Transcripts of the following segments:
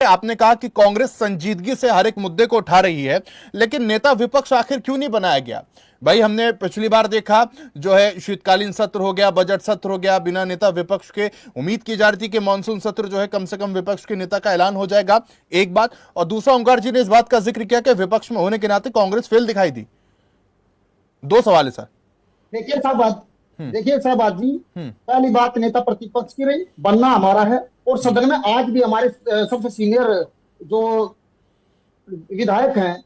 आपने कहा कि कांग्रेस संजीदगी से हर एक मुद्दे को उठा रही है, लेकिन नेता विपक्ष आखिर क्यों नहीं बनाया गया? भाई हमने पिछली बार देखा जो है शीतकालीन सत्र हो गया, बजट सत्र हो गया, बिना नेता विपक्ष के उम्मीद की जा रही थी कि मानसून सत्र जो है कम से कम विपक्ष के नेता का ऐलान हो जाएगा। एक बात, और दूसरा ओंकार जी ने इस बात का जिक्र किया कि विपक्ष में होने के नाते कांग्रेस फेल दिखाई दी। दो सवाल है सर। देखिए साहब जी, पहली बात नेता प्रतिपक्ष की रही, बनना हमारा है और सदन में आज भी हमारे सबसे सीनियर जो विधायक हैं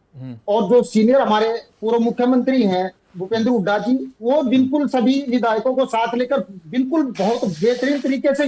और जो सीनियर हमारे पूर्व मुख्यमंत्री हैं भूपेंद्र हुड्डा जी, वो बिल्कुल सभी विधायकों को साथ लेकर बिल्कुल बहुत बेहतरीन तरीके से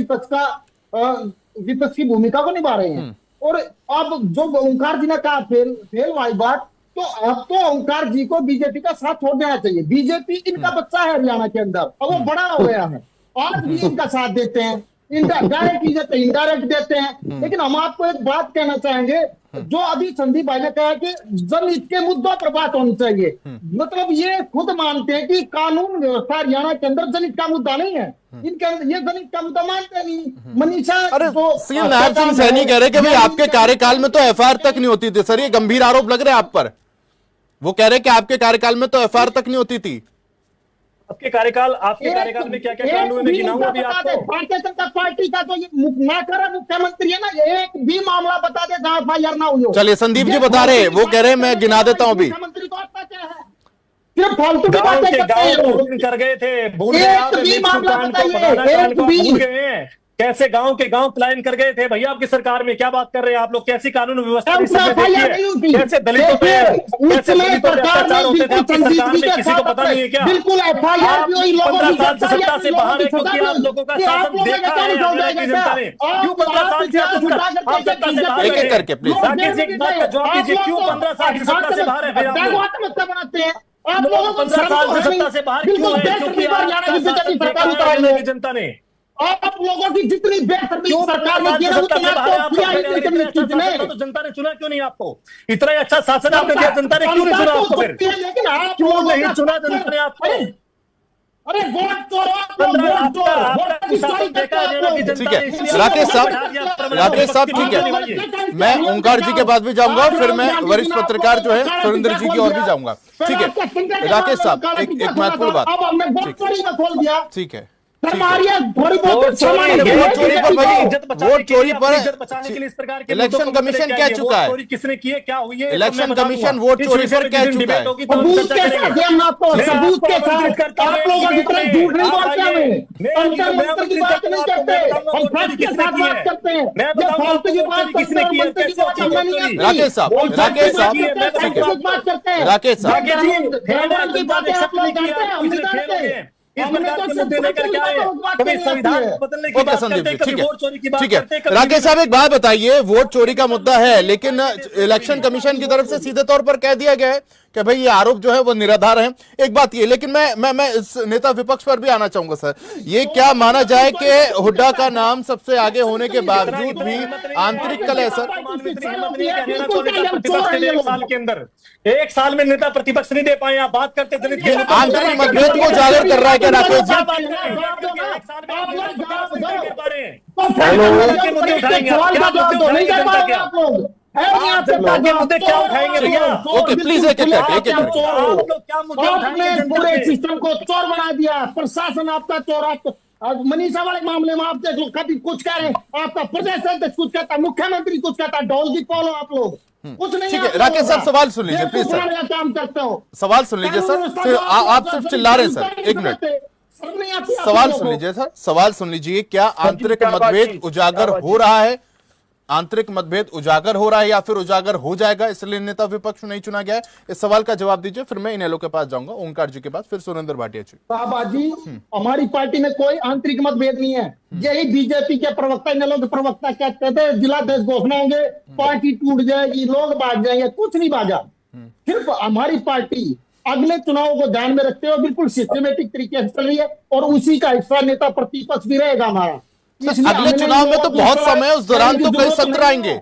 विपक्ष की भूमिका को निभा रहे हैं। और अब जो ओंकार जी ने कहा फेल वाली बात, तो अब तो ओंकार जी को बीजेपी का साथ छोड़ देना चाहिए। बीजेपी इनका बच्चा है हरियाणा के अंदर, अब वो बड़ा हो गया है, आज भी इनका साथ देते हैं, डायरेक्ट इनडायरेक्ट देते हैं। लेकिन हम आपको एक बात कहना चाहेंगे, जो अभी संदीप भाई ने कहा कि जनहित के मुद्दों पर बात होनी चाहिए, मतलब ये खुद मानते हैं कि कानून व्यवस्था हरियाणा के अंदर जनहित का मुद्दा नहीं है, इनके अंदर ये जनहित का मुद्दा मानते नहीं। मनीषा सीएम नायब सिंह सैनी कह रहे कि भाई आपके कार्यकाल में तो एफआईआर तक नहीं होती थी। सर ये गंभीर आरोप लग रहे हैं आप पर। वो कह रहे कि आपके कार्यकाल में तो एफआईआर तक नहीं होती थी। आपके कार्यकाल में क्या क्या कानून में गिनाऊंगा अभी आपको। भारतीय जनता पार्टी का जो मुख्यमंत्री है ना, एक भी मामला बता दे जहां एफआईआर ना हुई हो। चलिए संदीप जी बता रहे, वो कह रहे मैं गिना देता हूं अभी। मुख्यमंत्री को आता क्या है, सिर्फ फालतू की बातें कर गए थे, भूल गए कैसे गांव के गांव पलायन कर गए थे भैया आपकी सरकार में। क्या बात कर रहे हैं आप लोग, कैसी कानून व्यवस्था, कैसे दलितों पे अत्याचार होते थे आपकी सरकार में, किसी को पता नहीं है क्या? बिल्कुल 15 साल से सत्ता से बाहर है क्योंकि आप लोगों का शासन देखा है हरियाणा की जनता ने। क्यों 15 साल से आप सत्ता से बाहर एक एक करके प्लीज राकेश एक बात का जवाब दीजिए, क्यों 15 साल से सत्ता से बाहर है आप लोग? बनाते हैं आप लोगों को 15 साल से सत्ता से बाहर क्यों है? क्योंकि हरियाणा की जनता ने आप लोगों की जितनी बेहतरीन सरकार ने किया तो जनता ने चुना क्यों नहीं आपको? इतना अच्छा शासन आपने दिया, जनता ने क्यों नहीं चुना आपको? फिर क्यों नहीं चुना जनता ने आपको? अरे ठीक है राकेश साहब ठीक है, मैं ओंकार जी के बाद भी जाऊंगा, फिर मैं वरिष्ठ पत्रकार जो है सुरेंद्र जी की ओर भी जाऊंगा। ठीक है राकेश साहब, एक महत्वपूर्ण बात। ठीक है वोट चोरी पर बचाने के लिए इस प्रकार के इलेक्शन कमीशन कह चुका है, किसने किए, क्या हुई है इलेक्शन कमीशन वोट चोरी पर कह चुका है। राकेश साहब इस प्रकार के मुद्दे लेकर क्या है, कभी संविधान बदलने की बात करते हैं, कभी वोट चोरी की बात करते हैं। राकेश साहब एक बात बताइए, वोट चोरी का मुद्दा है, लेकिन इलेक्शन कमीशन की तरफ से सीधे तौर पर कह दिया गया है कि भाई ये आरोप जो है वो निराधार है। एक बात ये, लेकिन मैं इस नेता विपक्ष पर भी आना चाहूंगा सर, ये क्या माना जाए कि हुड्डा का नाम सबसे आगे होने के बावजूद भी आंतरिक कलह सर? एक साल में नेता प्रतिपक्ष नहीं दे पाए, आप बात करते दलित के आंतरिक मतभेद को उजागर कर रहा है क्या राकेश जी? मुद्दे क्या उठाएंगे भैया? ओके प्लीज एक आपने पूरे सिस्टम को चोर बना दिया, प्रशासन आपका चोर। आप मनीषा वाले मामले में आप देख लो, कभी कुछ कह रहे हैं, आपका प्रदेश अध्यक्ष कुछ कहता है, मुख्यमंत्री कुछ कहता है, ढोल की पोलो आप लोग कुछ नहीं। ठीक है राकेश साहब सवाल सुन लीजिए प्लीज सर, काम करते हो, सवाल सुन लीजिए सर, फिर आप सिर्फ चिल्ला रहे हैं सर। एक मिनट, सवाल सुन लीजिए सर, सवाल सुन लीजिए। क्या आंतरिक मतभेद उजागर हो रहा है? आंतरिक मतभेद उजागर हो रहा है या फिर उजागर हो जाएगा इसलिए नेता विपक्ष नहीं चुना गया है? इस सवाल का जवाब दीजिए, फिर मैं इनेलो के पास जाऊंगा, ओंकार जी के पास, फिर सुरेंद्र भाटिया जी। साहबाजी हमारी पार्टी में कोई आंतरिक मतभेद नहीं है। यही बीजेपी के प्रवक्ता, इनेलो के प्रवक्ता कहते थे जिलाध्यक्ष घोषणा होंगे, पार्टी टूट जाएगी, लोग भाग जाएंगे, कुछ नहीं भागा। सिर्फ हमारी पार्टी अगले चुनाव को ध्यान में रखते हुए बिल्कुल सिस्टमेटिक तरीके से चल रही है और उसी का हिस्सा नेता प्रतिपक्ष भी रहेगा हमारा। अगले चुनाव में तो बहुत समय, उस दौरान तो कई सत्र आएंगे।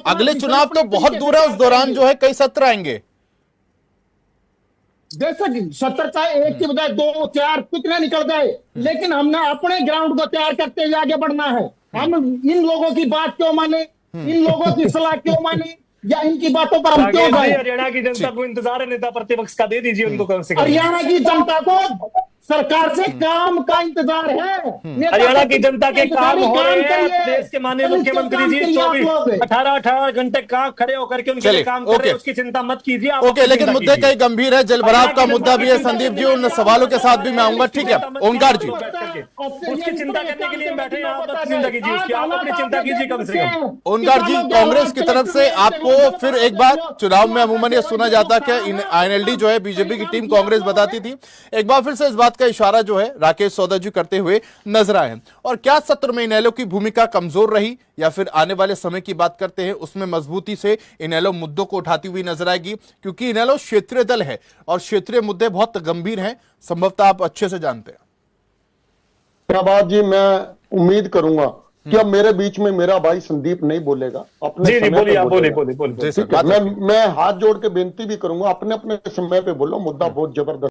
अगले चुनाव तो बहुत दूर है, उस दौरान जो है कई सत्र आएंगे। जैसे कि सत्र चाहे एक की बजाय 2 4 कितने निकल गए, लेकिन हमने अपने ग्राउंड को तैयार करते हुए आगे बढ़ना है। हम इन लोगों की बात क्यों माने? इन लोगों की सलाह क्यों मानी या इनकी बातों पर हम क्यों गए? हरियाणा की जनता को इंतजार है नेता प्रतिपक्ष का, दे दीजिए उनको कम से कम। हरियाणा की जनता को सरकार से काम का इंतजार है। हरियाणा की जनता के काम हो रहे हैं। देश के माननीय मुख्यमंत्री जी 18 घंटे कहाँ खड़े होकर के उनके लिए काम कर रहे हैं, उसकी चिंता मत कीजिए आप। ओके, लेकिन मुद्दे कई गंभीर है, जलभराव का मुद्दा भी है संदीप जी, उन सवालों के साथ भी मैं आऊंगा। ठीक है ओंकार जी, उसकी चिंता करने के लिए बैठे हैं आप, मत चिंता कीजिए उसकी, आप अपनी चिंता कीजिए कम से कम। ओंकार जी, कांग्रेस की तरफ से आपको फिर एक बार, चुनाव में अमूमन ये सुना जाता कि INLD जो है बीजेपी की टीम कांग्रेस बताती थी, एक बार फिर से इस बात का इशारा जो है राकेश सौदा जी करते हुए नजर आए। और क्या सत्र में इनेलो की भूमिका कमजोर रही या फिर आने वाले समय की बात करते हैं उसमें मजबूती से इनेलो मुद्दों को उठाती हुई नजर आएगी? क्योंकि इनेलो क्षेत्रीय दल है और क्षेत्रीय मुद्दे बहुत गंभीर हैं, संभवतः आप अच्छे से जानते हैं। प्रभात जी, मैं उम्मीद करूंगा कि अब मेरे बीच में मेरा भाई संदीप नहीं बोलेगा, अपने जी बोलिए आप, बोलिए। मैं हाथ जोड़ के बेनती भी करूंगा, अपने अपने समय पे बोलो, मुद्दा बहुत जबरदस्त